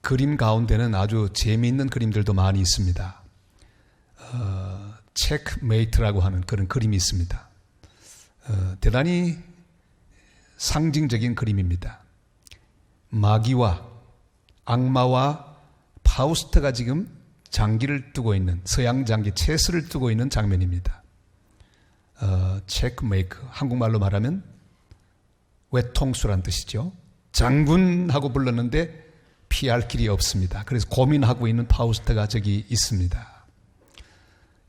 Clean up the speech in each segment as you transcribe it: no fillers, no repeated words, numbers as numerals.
그림 가운데는 아주 재미있는 그림들도 많이 있습니다. 체크메이트라고 하는 그런 그림이 있습니다. 대단히 상징적인 그림입니다. 마귀와 악마와 파우스트가 지금 장기를 두고 있는, 서양 장기 체스를 두고 있는 장면입니다. 체크메이크, 한국말로 말하면 외통수란 뜻이죠. 장군하고 불렀는데 피할 길이 없습니다. 그래서 고민하고 있는 파우스트가 저기 있습니다.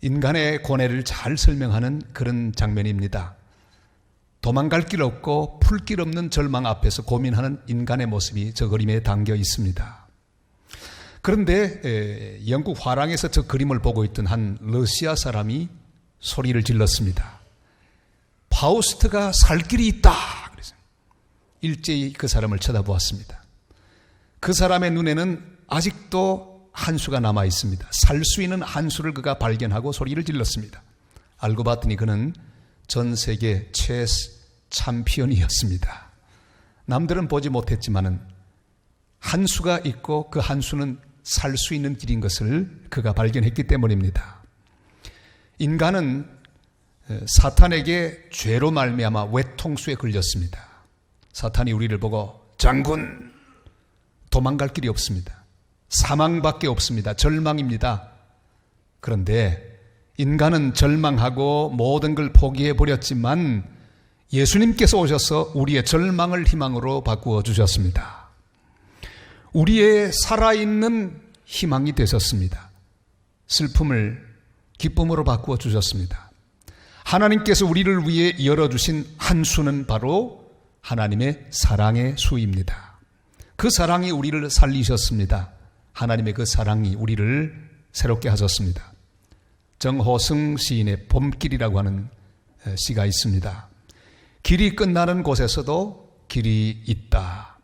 인간의 고뇌를 잘 설명하는 그런 장면입니다. 도망갈 길 없고 풀 길 없는 절망 앞에서 고민하는 인간의 모습이 저 그림에 담겨 있습니다. 그런데 영국 화랑에서 저 그림을 보고 있던 한 러시아 사람이 소리를 질렀습니다. 파우스트가 살 길이 있다. 그래서 일제히 그 사람을 쳐다보았습니다. 그 사람의 눈에는 아직도 한 수가 남아 있습니다. 살 수 있는 한 수를 그가 발견하고 소리를 질렀습니다. 알고 봤더니 그는 전 세계 체스 챔피언이었습니다. 남들은 보지 못했지만은 한 수가 있고 그 한 수는 살 수 있는 길인 것을 그가 발견했기 때문입니다. 인간은 사탄에게 죄로 말미암아 외통수에 걸렸습니다. 사탄이 우리를 보고 장군, 도망갈 길이 없습니다. 사망밖에 없습니다. 절망입니다. 그런데 인간은 절망하고 모든 걸 포기해 버렸지만 예수님께서 오셔서 우리의 절망을 희망으로 바꾸어 주셨습니다. 우리의 살아있는 희망이 되셨습니다. 슬픔을 기쁨으로 바꾸어 주셨습니다. 하나님께서 우리를 위해 열어주신 한 수는 바로 하나님의 사랑의 수입니다. 그 사랑이 우리를 살리셨습니다. 하나님의 그 사랑이 우리를 새롭게 하셨습니다. 정호승 시인의 봄길이라고 하는 시가 있습니다. 길이 끝나는 곳에서도 길이 있다.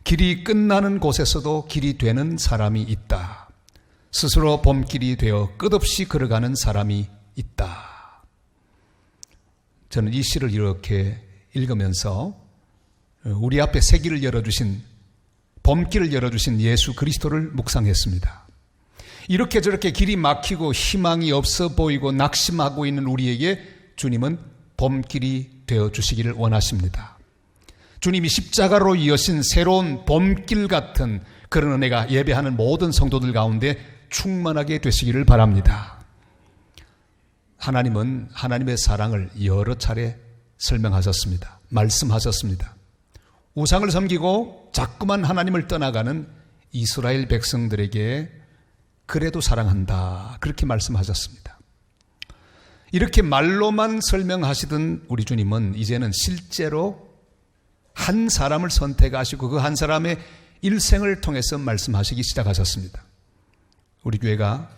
길이 끝나는 곳에서도 길이 되는 사람이 있다. 스스로 봄길이 되어 끝없이 걸어가는 사람이 있다. 저는 이 시를 이렇게 읽으면서 우리 앞에 새 길을 열어주신, 봄길을 열어주신 예수 그리스도를 묵상했습니다. 이렇게 저렇게 길이 막히고 희망이 없어 보이고 낙심하고 있는 우리에게 주님은 봄길이 되어주시기를 원하십니다. 주님이 십자가로 여신 새로운 봄길 같은 그런 은혜가 예배하는 모든 성도들 가운데 충만하게 되시기를 바랍니다. 하나님은 하나님의 사랑을 여러 차례 설명하셨습니다. 말씀하셨습니다. 우상을 섬기고 자꾸만 하나님을 떠나가는 이스라엘 백성들에게 그래도 사랑한다, 그렇게 말씀하셨습니다. 이렇게 말로만 설명하시던 우리 주님은 이제는 실제로 한 사람을 선택하시고 그 한 사람의 일생을 통해서 말씀하시기 시작하셨습니다. 우리 교회가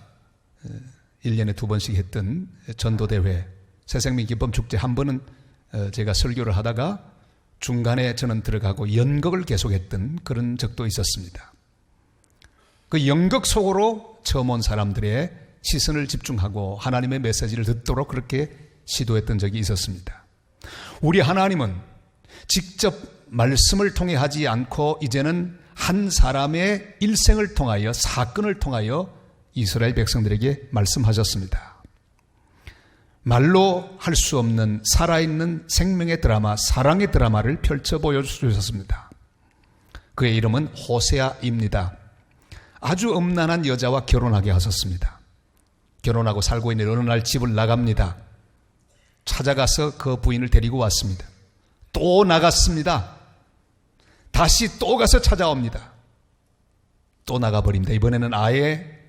1년에 2번씩 했던 전도대회, 새생명 기쁨 축제 한 번은 제가 설교를 하다가 중간에 저는 들어가고 연극을 계속했던 그런 적도 있었습니다. 그 연극 속으로 처음 온 사람들의 시선을 집중하고 하나님의 메시지를 듣도록 그렇게 시도했던 적이 있었습니다. 우리 하나님은 직접 말씀을 통해 하지 않고 이제는 한 사람의 일생을 통하여, 사건을 통하여 이스라엘 백성들에게 말씀하셨습니다. 말로 할 수 없는 살아있는 생명의 드라마, 사랑의 드라마를 펼쳐 보여주셨습니다. 그의 이름은 호세아입니다. 아주 음란한 여자와 결혼하게 하셨습니다. 결혼하고 살고 있는 어느 날 집을 나갑니다. 찾아가서 그 부인을 데리고 왔습니다. 또 나갔습니다. 다시 또 가서 찾아옵니다. 또 나가버립니다. 이번에는 아예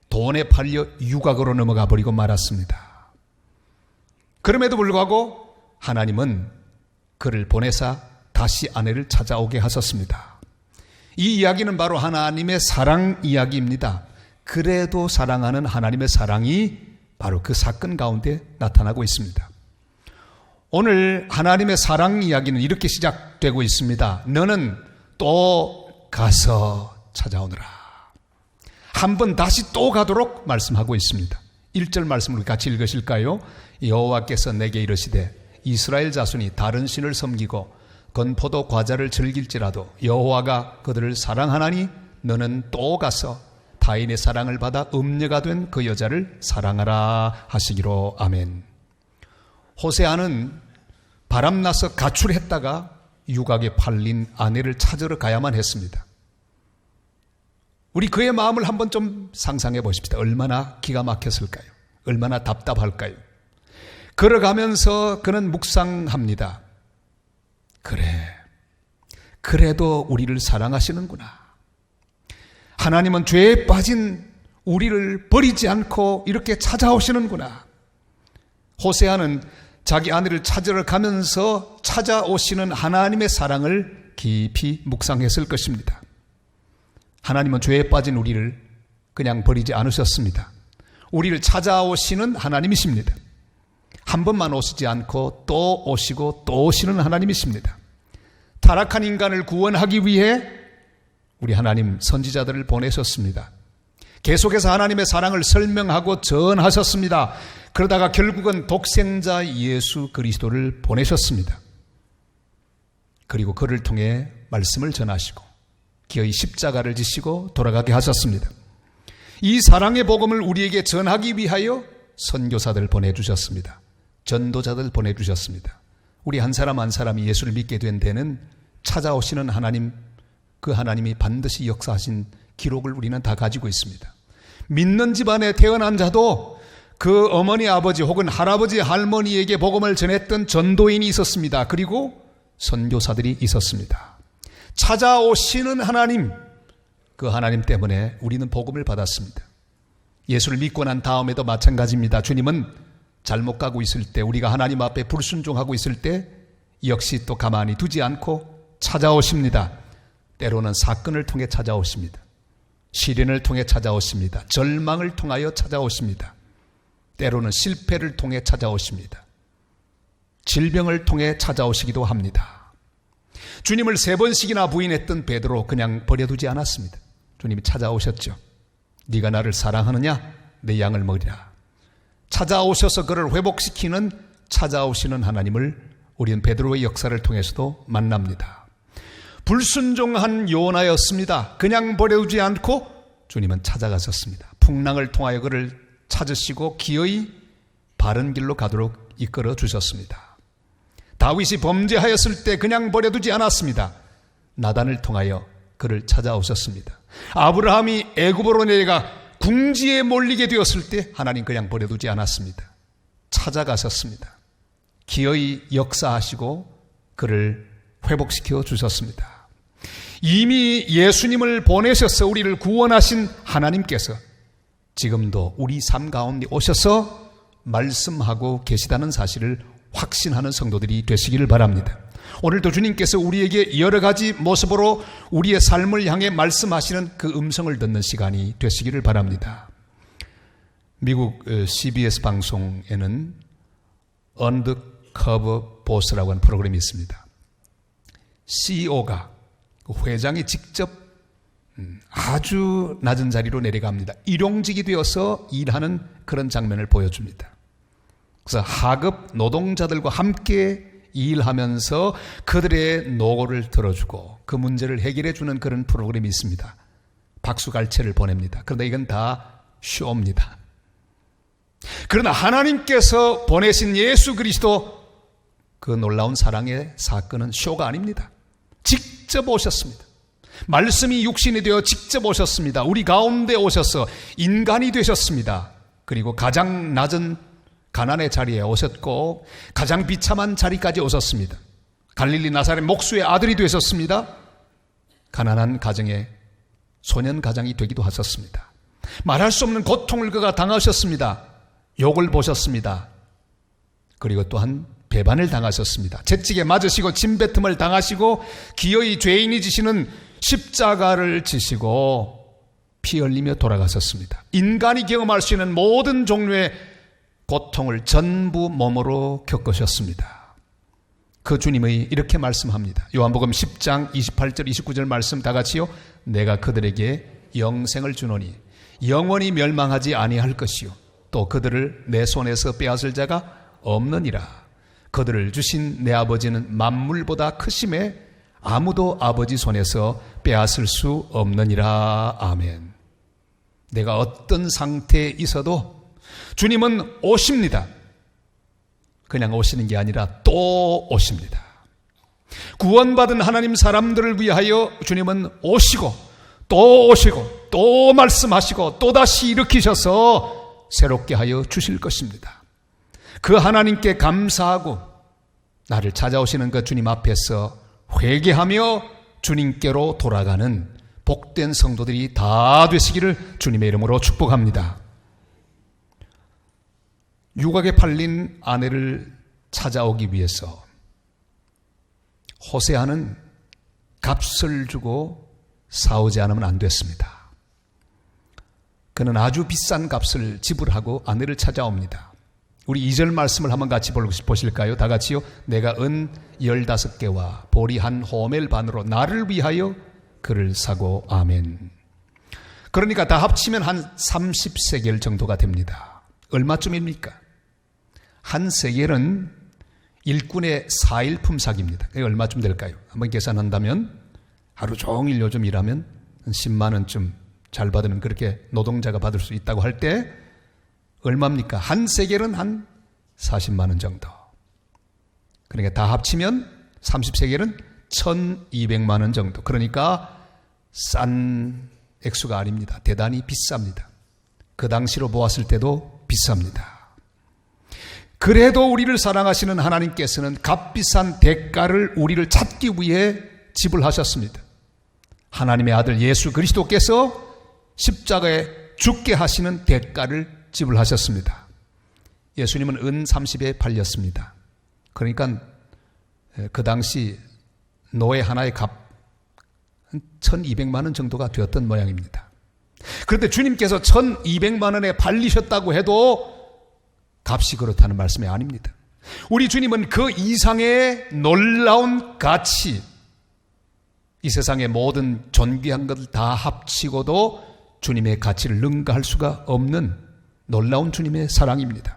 돈에 팔려 유각으로 넘어가 버리고 말았습니다. 그럼에도 불구하고 하나님은 그를 보내사 다시 아내를 찾아오게 하셨습니다. 이 이야기는 바로 하나님의 사랑 이야기입니다. 그래도 사랑하는 하나님의 사랑이 바로 그 사건 가운데 나타나고 있습니다. 오늘 하나님의 사랑 이야기는 이렇게 시작되고 있습니다. 너는 또 가서 찾아오느라. 한 번 다시 또 가도록 말씀하고 있습니다. 1절 말씀을 같이 읽으실까요? 여호와께서 내게 이르시되 이스라엘 자손이 다른 신을 섬기고 건포도 과자를 즐길지라도 여호와가 그들을 사랑하나니 너는 또 가서 타인의 사랑을 받아 음녀가 된 그 여자를 사랑하라 하시기로. 아멘. 호세아는 바람나서 가출했다가 유각에 팔린 아내를 찾으러 가야만 했습니다. 우리 그의 마음을 한번 좀 상상해 보십시다. 얼마나 기가 막혔을까요? 얼마나 답답할까요? 걸어가면서 그는 묵상합니다. 그래도 우리를 사랑하시는구나. 하나님은 죄에 빠진 우리를 버리지 않고 이렇게 찾아오시는구나. 호세아는 자기 아내를 찾으러 가면서 찾아오시는 하나님의 사랑을 깊이 묵상했을 것입니다. 하나님은 죄에 빠진 우리를 그냥 버리지 않으셨습니다. 우리를 찾아오시는 하나님이십니다. 한 번만 오시지 않고 또 오시고 또 오시는 하나님이십니다. 타락한 인간을 구원하기 위해 우리 하나님 선지자들을 보내셨습니다. 계속해서 하나님의 사랑을 설명하고 전하셨습니다. 그러다가 결국은 독생자 예수 그리스도를 보내셨습니다. 그리고 그를 통해 말씀을 전하시고 기어이 십자가를 지시고 돌아가게 하셨습니다. 이 사랑의 복음을 우리에게 전하기 위하여 선교사들 보내주셨습니다. 전도자들 보내주셨습니다. 우리 한 사람 한 사람이 예수를 믿게 된 데는 찾아오시는 하나님, 그 하나님이 반드시 역사하신 기록을 우리는 다 가지고 있습니다. 믿는 집안에 태어난 자도 그 어머니, 아버지 혹은 할아버지, 할머니에게 복음을 전했던 전도인이 있었습니다. 그리고 선교사들이 있었습니다. 찾아오시는 하나님, 그 하나님 때문에 우리는 복음을 받았습니다. 예수를 믿고 난 다음에도 마찬가지입니다. 주님은 잘못 가고 있을 때, 우리가 하나님 앞에 불순종하고 있을 때 역시 또 가만히 두지 않고 찾아오십니다. 때로는 사건을 통해 찾아오십니다. 시련을 통해 찾아오십니다. 절망을 통하여 찾아오십니다. 때로는 실패를 통해 찾아오십니다. 질병을 통해 찾아오시기도 합니다. 주님을 3번씩이나 부인했던 베드로 그냥 버려두지 않았습니다. 주님이 찾아오셨죠. 네가 나를 사랑하느냐? 내 양을 먹이라. 찾아오셔서 그를 회복시키는 찾아오시는 하나님을 우리는 베드로의 역사를 통해서도 만납니다. 불순종한 요나였습니다. 그냥 버려두지 않고 주님은 찾아가셨습니다. 풍랑을 통하여 그를 찾으시고 기어이 바른 길로 가도록 이끌어 주셨습니다. 다윗이 범죄하였을 때 그냥 버려두지 않았습니다. 나단을 통하여 그를 찾아오셨습니다. 아브라함이 애굽으로 내려가 궁지에 몰리게 되었을 때 하나님 그냥 버려두지 않았습니다. 찾아가셨습니다. 기어이 역사하시고 그를 회복시켜 주셨습니다. 이미 예수님을 보내셔서 우리를 구원하신 하나님께서 지금도 우리 삶 가운데 오셔서 말씀하고 계시다는 사실을 확신하는 성도들이 되시기를 바랍니다. 오늘도 주님께서 우리에게 여러 가지 모습으로 우리의 삶을 향해 말씀하시는 그 음성을 듣는 시간이 되시기를 바랍니다. 미국 CBS 방송에는 언더커버 보스라고 하는 프로그램이 있습니다. CEO가 회장이 직접 아주 낮은 자리로 내려갑니다. 일용직이 되어서 일하는 그런 장면을 보여줍니다. 그래서 하급 노동자들과 함께 일하면서 그들의 노고를 들어주고 그 문제를 해결해 주는 그런 프로그램이 있습니다. 박수갈채를 보냅니다. 그런데 이건 다 쇼입니다. 그러나 하나님께서 보내신 예수 그리스도 그 놀라운 사랑의 사건은 쇼가 아닙니다. 직접 오셨습니다. 말씀이 육신이 되어 직접 오셨습니다. 우리 가운데 오셔서 인간이 되셨습니다. 그리고 가장 낮은 가난의 자리에 오셨고 가장 비참한 자리까지 오셨습니다. 갈릴리 나사렛 목수의 아들이 되셨습니다. 가난한 가정의 소년 가장이 되기도 하셨습니다. 말할 수 없는 고통을 그가 당하셨습니다. 욕을 보셨습니다. 그리고 또한 배반을 당하셨습니다. 채찍에 맞으시고 침뱉음을 당하시고 기어이 죄인이 지시는 십자가를 지시고 피 흘리며 돌아가셨습니다. 인간이 경험할 수 있는 모든 종류의 고통을 전부 몸으로 겪으셨습니다. 그 주님이 이렇게 말씀합니다. 요한복음 10장 28절 29절 말씀 다 같이요. 내가 그들에게 영생을 주노니 영원히 멸망하지 아니할 것이요 또 그들을 내 손에서 빼앗을 자가 없느니라. 그들을 주신 내 아버지는 만물보다 크심에 아무도 아버지 손에서 빼앗을 수 없느니라. 아멘. 내가 어떤 상태에 있어도 주님은 오십니다. 그냥 오시는 게 아니라 또 오십니다. 구원받은 하나님 사람들을 위하여 주님은 오시고 또 말씀하시고 또다시 일으키셔서 새롭게 하여 주실 것입니다. 그 하나님께 감사하고 나를 찾아오시는 그 주님 앞에서 회개하며 주님께로 돌아가는 복된 성도들이 다 되시기를 주님의 이름으로 축복합니다. 유각에 팔린 아내를 찾아오기 위해서 호세아는 값을 주고 싸우지 않으면 안 됐습니다. 그는 아주 비싼 값을 지불하고 아내를 찾아옵니다. 우리 2절 말씀을 한번 같이 보실까요? 다 같이요. 내가 은 15개와 보리 한 호멜 반으로 나를 위하여 그를 사고. 아멘. 그러니까 다 합치면 한 30세겔 정도가 됩니다. 얼마쯤입니까? 한 세겔은 일꾼의 4일 품삯입니다. 그게 얼마쯤 될까요? 한번 계산한다면 하루 종일 요즘 일하면 10만 원쯤 잘 받으면 그렇게 노동자가 받을 수 있다고 할 때 얼마입니까? 한 세겔은 한 40만 원 정도. 그러니까 다 합치면 30세겔은 1200만 원 정도. 그러니까 싼 액수가 아닙니다. 대단히 비쌉니다. 그 당시로 보았을 때도 비쌉니다. 그래도 우리를 사랑하시는 하나님께서는 값비싼 대가를 우리를 찾기 위해 지불하셨습니다. 하나님의 아들 예수 그리스도께서 십자가에 죽게 하시는 대가를 지불하셨습니다. 예수님은 은 30에 팔렸습니다. 그러니까 그 당시 노예 하나의 값 1200만 원 정도가 되었던 모양입니다. 그런데 주님께서 1200만 원에 팔리셨다고 해도 값이 그렇다는 말씀이 아닙니다. 우리 주님은 그 이상의 놀라운 가치, 이 세상의 모든 존귀한 것을 다 합치고도 주님의 가치를 능가할 수가 없는 놀라운 주님의 사랑입니다.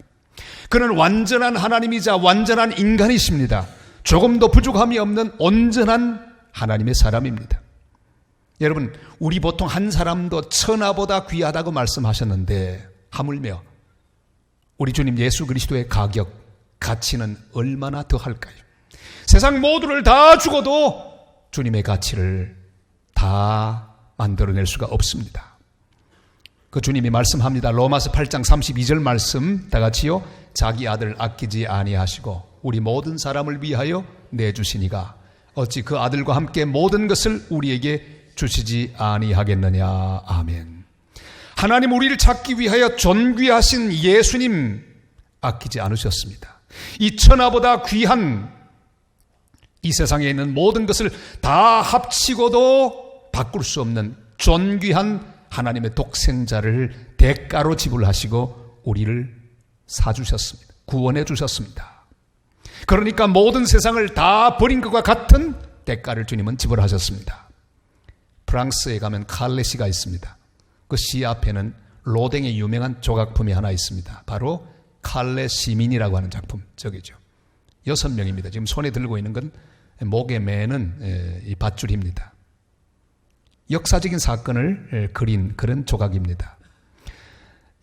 그는 완전한 하나님이자 완전한 인간이십니다. 조금도 부족함이 없는 온전한 하나님의 사람입니다. 여러분, 우리 보통 한 사람도 천하보다 귀하다고 말씀하셨는데 하물며 우리 주님 예수 그리스도의 가치는 얼마나 더 할까요? 세상 모두를 다 죽어도 주님의 가치를 다 만들어낼 수가 없습니다. 그 주님이 말씀합니다. 로마서 8장 32절 말씀 다 같이요. 자기 아들 아끼지 아니하시고 우리 모든 사람을 위하여 내주시니가 어찌 그 아들과 함께 모든 것을 우리에게 주시지 아니하겠느냐. 아멘. 하나님 우리를 찾기 위하여 존귀하신 예수님 아끼지 않으셨습니다. 이 천하보다 귀한 이 세상에 있는 모든 것을 다 합치고도 바꿀 수 없는 존귀한 하나님의 독생자를 대가로 지불하시고 우리를 사주셨습니다. 구원해 주셨습니다. 그러니까 모든 세상을 다 버린 것과 같은 대가를 주님은 지불하셨습니다. 프랑스에 가면 칼레시가 있습니다. 그 시 앞에는 로댕의 유명한 조각품이 하나 있습니다. 바로 칼레 시민이라고 하는 작품, 저기죠. 6명입니다. 지금 손에 들고 있는 건 목에 매는 이 밧줄입니다. 역사적인 사건을 그린 그런 조각입니다.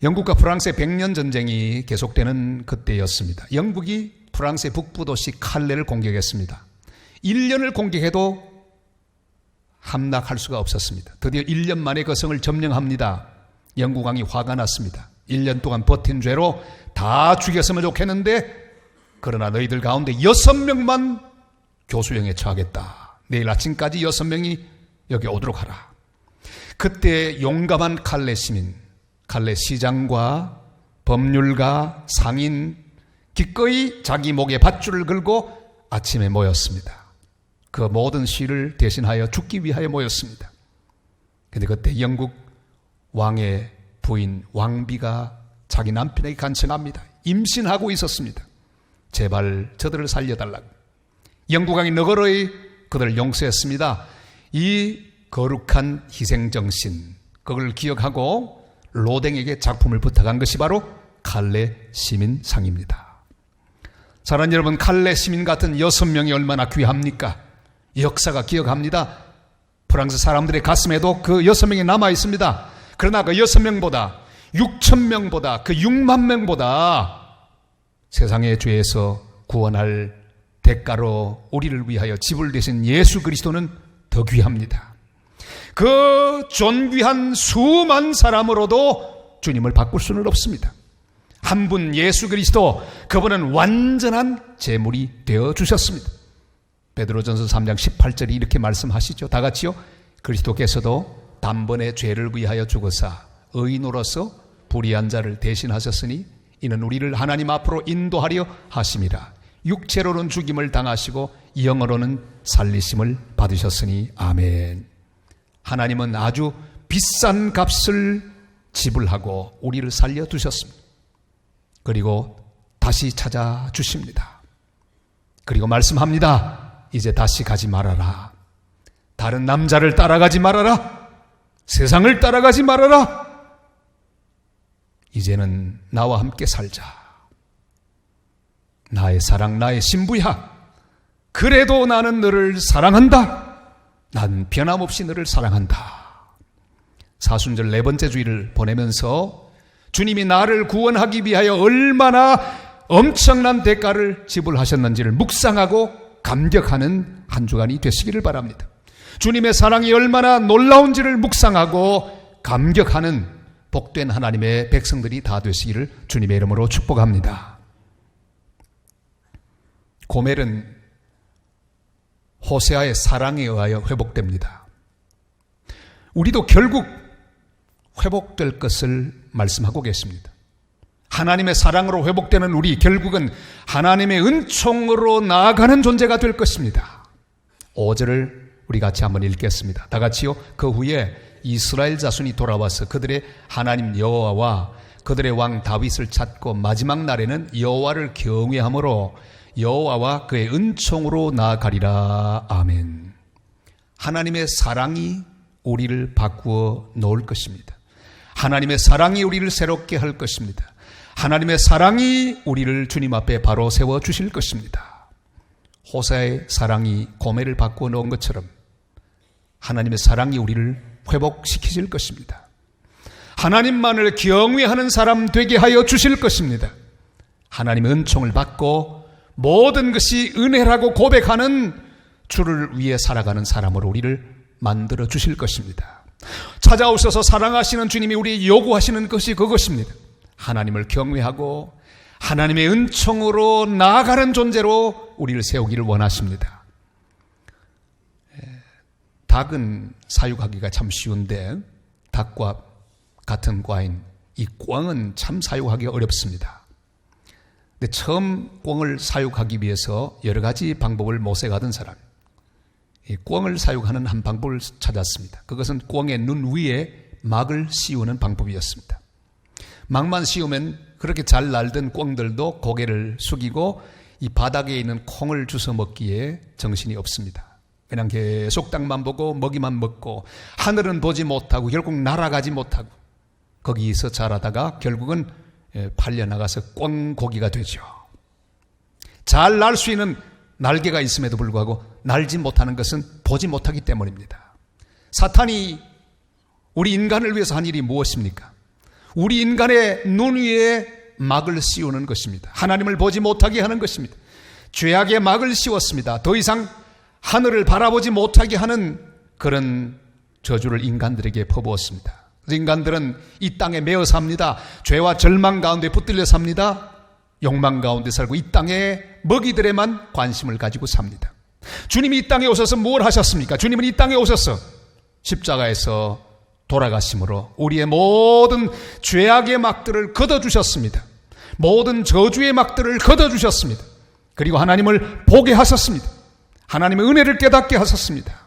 영국과 프랑스의 100년 전쟁이 계속되는 그때였습니다. 영국이 프랑스의 북부 도시 칼레를 공격했습니다. 1년을 공격해도 함락할 수가 없었습니다. 드디어 1년 만에 그 성을 점령합니다. 영국 왕이 화가 났습니다. 1년 동안 버틴 죄로 다 죽였으면 좋겠는데 그러나 너희들 가운데 6명만 교수형에 처하겠다. 내일 아침까지 6명이 여기 오도록 하라. 그때 용감한 칼레 시민, 칼레 시장과 법률가, 상인 기꺼이 자기 목에 밧줄을 걸고 아침에 모였습니다. 그 모든 시를 대신하여 죽기 위하여 모였습니다. 그런데 그때 영국 왕의 부인 왕비가 자기 남편에게 간청합니다. 임신하고 있었습니다. 제발 저들을 살려달라고. 영국 왕이 너그러이 그들을 용서했습니다. 이 거룩한 희생정신, 그걸 기억하고 로댕에게 작품을 부탁한 것이 바로 칼레 시민상입니다. 사랑하는 여러분, 칼레 시민 같은 6명이 얼마나 귀합니까? 역사가 기억합니다. 프랑스 사람들의 가슴에도 그 6명이 남아 있습니다. 그러나 그 6명보다 6,000명보다 그 6만 명보다 세상의 죄에서 구원할 대가로 우리를 위하여 지불되신 예수 그리스도는 더 귀합니다. 그 존귀한 수만 사람으로도 주님을 바꿀 수는 없습니다. 한 분 예수 그리스도, 그분은 완전한 제물이 되어 주셨습니다. 베드로전서 3장 18절이 이렇게 말씀하시죠. 다 같이요. 그리스도께서도 단번에 죄를 위하여 죽으사 의인으로서 불의한 자를 대신하셨으니 이는 우리를 하나님 앞으로 인도하려 하심이라. 육체로는 죽임을 당하시고 영으로는 살리심을 받으셨으니 아멘. 하나님은 아주 비싼 값을 지불하고 우리를 살려두셨습니다. 그리고 다시 찾아주십니다. 그리고 말씀합니다. 이제 다시 가지 말아라. 다른 남자를 따라가지 말아라. 세상을 따라가지 말아라. 이제는 나와 함께 살자. 나의 사랑, 나의 신부야. 그래도 나는 너를 사랑한다. 난 변함없이 너를 사랑한다. 사순절 4번째 주일을 보내면서 주님이 나를 구원하기 위하여 얼마나 엄청난 대가를 지불하셨는지를 묵상하고 감격하는 한 주간이 되시기를 바랍니다. 주님의 사랑이 얼마나 놀라운지를 묵상하고 감격하는 복된 하나님의 백성들이 다 되시기를 주님의 이름으로 축복합니다. 고멜은 호세아의 사랑에 의하여 회복됩니다. 우리도 결국 회복될 것을 말씀하고 계십니다. 하나님의 사랑으로 회복되는 우리, 결국은 하나님의 은총으로 나아가는 존재가 될 것입니다. 5절을 우리 같이 한번 읽겠습니다. 다 같이요. 그 후에 이스라엘 자손이 돌아와서 그들의 하나님 여호와와 그들의 왕 다윗을 찾고 마지막 날에는 여호와를 경외함으로 여호와와 그의 은총으로 나아가리라. 아멘. 하나님의 사랑이 우리를 바꾸어 놓을 것입니다. 하나님의 사랑이 우리를 새롭게 할 것입니다. 하나님의 사랑이 우리를 주님 앞에 바로 세워주실 것입니다. 호세아의 사랑이 고멜을 바꾸어 놓은 것처럼 하나님의 사랑이 우리를 회복시키실 것입니다. 하나님만을 경외하는 사람 되게 하여 주실 것입니다. 하나님의 은총을 받고 모든 것이 은혜라고 고백하는 주를 위해 살아가는 사람으로 우리를 만들어 주실 것입니다. 찾아오셔서 사랑하시는 주님이 우리 요구하시는 것이 그것입니다. 하나님을 경외하고 하나님의 은총으로 나아가는 존재로 우리를 세우기를 원하십니다. 닭은 사육하기가 참 쉬운데 닭과 같은 과인 이 꿩은 참 사육하기가 어렵습니다. 근데 처음 꿩을 사육하기 위해서 여러 가지 방법을 모색하던 사람, 이 꿩을 사육하는 한 방법을 찾았습니다. 그것은 꿩의 눈 위에 막을 씌우는 방법이었습니다. 막만 씌우면 그렇게 잘 날던 꿩들도 고개를 숙이고 이 바닥에 있는 콩을 주워 먹기에 정신이 없습니다. 그냥 계속 땅만 보고 먹이만 먹고 하늘은 보지 못하고 결국 날아가지 못하고 거기서 자라다가 결국은 팔려나가서 꿩고기가 되죠. 잘 날 수 있는 날개가 있음에도 불구하고 날지 못하는 것은 보지 못하기 때문입니다. 사탄이 우리 인간을 위해서 한 일이 무엇입니까? 우리 인간의 눈 위에 막을 씌우는 것입니다. 하나님을 보지 못하게 하는 것입니다. 죄악의 막을 씌웠습니다. 더 이상 하늘을 바라보지 못하게 하는 그런 저주를 인간들에게 퍼부었습니다. 인간들은 이 땅에 매어 삽니다. 죄와 절망 가운데 붙들려 삽니다. 욕망 가운데 살고 이 땅의 먹이들에만 관심을 가지고 삽니다. 주님이 이 땅에 오셔서 뭘 하셨습니까? 주님은 이 땅에 오셔서 십자가에서 돌아가심으로 우리의 모든 죄악의 막들을 걷어주셨습니다. 모든 저주의 막들을 걷어주셨습니다. 그리고 하나님을 보게 하셨습니다. 하나님의 은혜를 깨닫게 하셨습니다.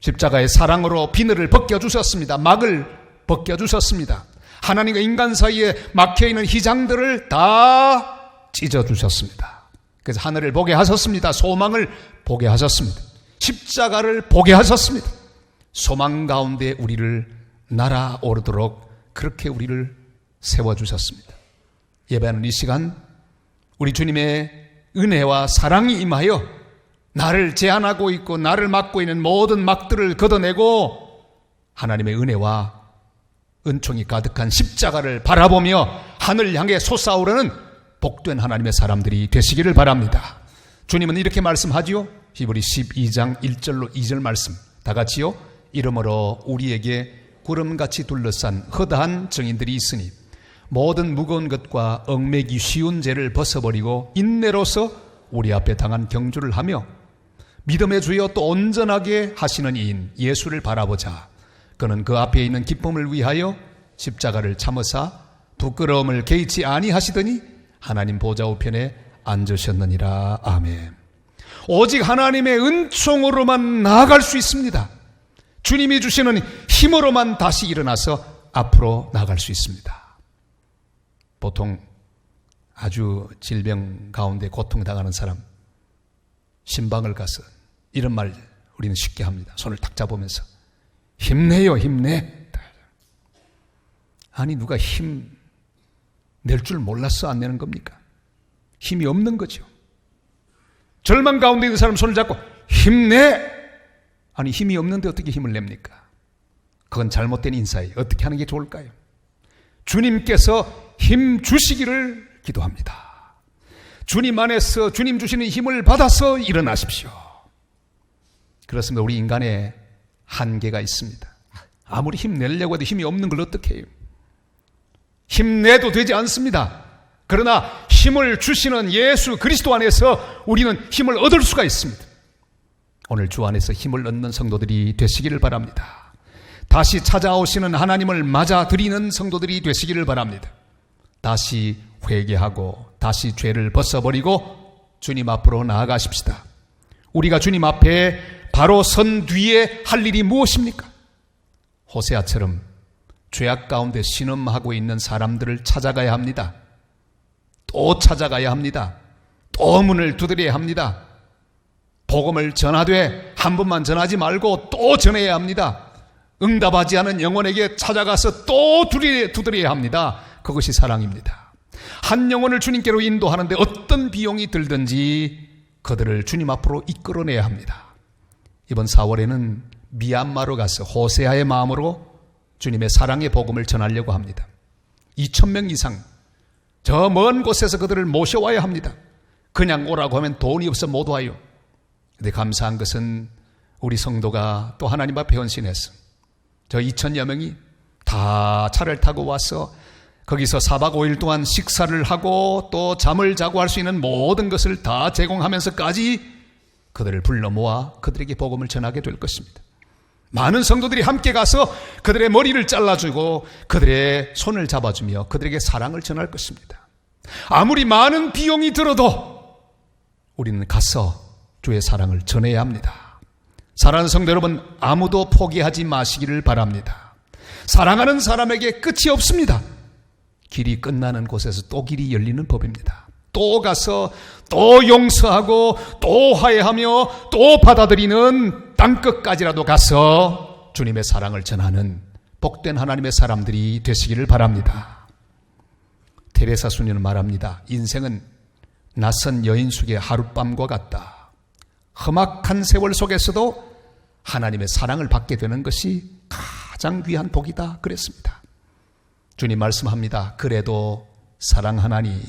십자가의 사랑으로 비늘을 벗겨주셨습니다. 막을 벗겨주셨습니다. 하나님과 인간 사이에 막혀있는 희장들을 다 찢어주셨습니다. 그래서 하늘을 보게 하셨습니다. 소망을 보게 하셨습니다. 십자가를 보게 하셨습니다. 소망 가운데 우리를 날아오르도록 그렇게 우리를 세워주셨습니다. 예배하는 이 시간 우리 주님의 은혜와 사랑이 임하여 나를 제한하고 있고 나를 막고 있는 모든 막들을 걷어내고 하나님의 은혜와 은총이 가득한 십자가를 바라보며 하늘 향해 솟아오르는 복된 하나님의 사람들이 되시기를 바랍니다. 주님은 이렇게 말씀하지요. 히브리 12장 1절로 2절 말씀 다 같이요. 이러므로 우리에게 구름같이 둘러싼 허다한 증인들이 있으니 모든 무거운 것과 얽매기 쉬운 죄를 벗어버리고 인내로서 우리 앞에 당한 경주를 하며 믿음의 주여 또 온전하게 하시는 이인 예수를 바라보자. 그는 그 앞에 있는 기쁨을 위하여 십자가를 참으사 부끄러움을 개의치 아니하시더니 하나님 보좌 우편에 앉으셨느니라. 아멘. 오직 하나님의 은총으로만 나아갈 수 있습니다. 주님이 주시는 힘으로만 다시 일어나서 앞으로 나아갈 수 있습니다. 보통 아주 질병 가운데 고통당하는 사람 신방을 가서 이런 말 우리는 쉽게 합니다. 손을 탁 잡으면서 힘내요, 힘내. 아니 누가 힘 낼 줄 몰라서 안 내는 겁니까? 힘이 없는 거죠. 절망 가운데 있는 사람 손을 잡고 힘내. 아니 힘이 없는데 어떻게 힘을 냅니까? 그건 잘못된 인사예요. 어떻게 하는 게 좋을까요? 주님께서 힘 주시기를 기도합니다. 주님 안에서 주님 주시는 힘을 받아서 일어나십시오. 그렇습니다. 우리 인간의 한계가 있습니다. 아무리 힘내려고 해도 힘이 없는 걸 어떻게 해요? 힘내도 되지 않습니다. 그러나 힘을 주시는 예수 그리스도 안에서 우리는 힘을 얻을 수가 있습니다. 오늘 주 안에서 힘을 얻는 성도들이 되시기를 바랍니다. 다시 찾아오시는 하나님을 맞아들이는 성도들이 되시기를 바랍니다. 다시 회개하고 다시 죄를 벗어버리고 주님 앞으로 나아가십시다. 우리가 주님 앞에 바로 선 뒤에 할 일이 무엇입니까? 호세아처럼 죄악 가운데 신음하고 있는 사람들을 찾아가야 합니다. 또 찾아가야 합니다. 또 문을 두드려야 합니다. 복음을 전하되 한 번만 전하지 말고 또 전해야 합니다. 응답하지 않은 영혼에게 찾아가서 또 두드려야 합니다. 그것이 사랑입니다. 한 영혼을 주님께로 인도하는데 어떤 비용이 들든지 그들을 주님 앞으로 이끌어내야 합니다. 이번 4월에는 미얀마로 가서 호세아의 마음으로 주님의 사랑의 복음을 전하려고 합니다. 2,000명 이상 저 먼 곳에서 그들을 모셔와야 합니다. 그냥 오라고 하면 돈이 없어 못 와요. 근데 감사한 것은 우리 성도가 또 하나님 앞에 헌신해서 저 2,000여 명이 다 차를 타고 와서 거기서 4박 5일 동안 식사를 하고 또 잠을 자고 할 수 있는 모든 것을 다 제공하면서까지 그들을 불러 모아 그들에게 복음을 전하게 될 것입니다. 많은 성도들이 함께 가서 그들의 머리를 잘라주고 그들의 손을 잡아주며 그들에게 사랑을 전할 것입니다. 아무리 많은 비용이 들어도 우리는 가서 주의 사랑을 전해야 합니다. 사랑하는 성도 여러분, 아무도 포기하지 마시기를 바랍니다. 사랑하는 사람에게 끝이 없습니다. 길이 끝나는 곳에서 또 길이 열리는 법입니다. 또 가서 또 용서하고 또 화해하며 또 받아들이는 땅끝까지라도 가서 주님의 사랑을 전하는 복된 하나님의 사람들이 되시기를 바랍니다. 테레사 수녀는 말합니다. 인생은 낯선 여인 속의 하룻밤과 같다. 험악한 세월 속에서도 하나님의 사랑을 받게 되는 것이 가장 귀한 복이다 그랬습니다. 주님 말씀합니다. 그래도 사랑하나니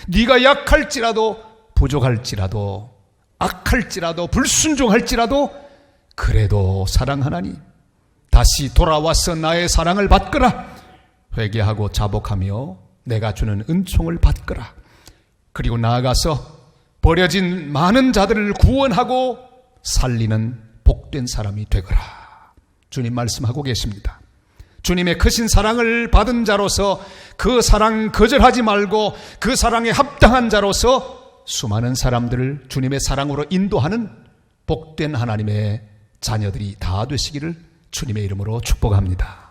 네가 약할지라도 부족할지라도 악할지라도 불순종할지라도 그래도 사랑하나니 다시 돌아와서 나의 사랑을 받거라. 회개하고 자복하며 내가 주는 은총을 받거라. 그리고 나아가서 버려진 많은 자들을 구원하고 살리는 복된 사람이 되거라. 주님 말씀하고 계십니다. 주님의 크신 사랑을 받은 자로서 그 사랑 거절하지 말고 그 사랑에 합당한 자로서 수많은 사람들을 주님의 사랑으로 인도하는 복된 하나님의 자녀들이 다 되시기를 주님의 이름으로 축복합니다.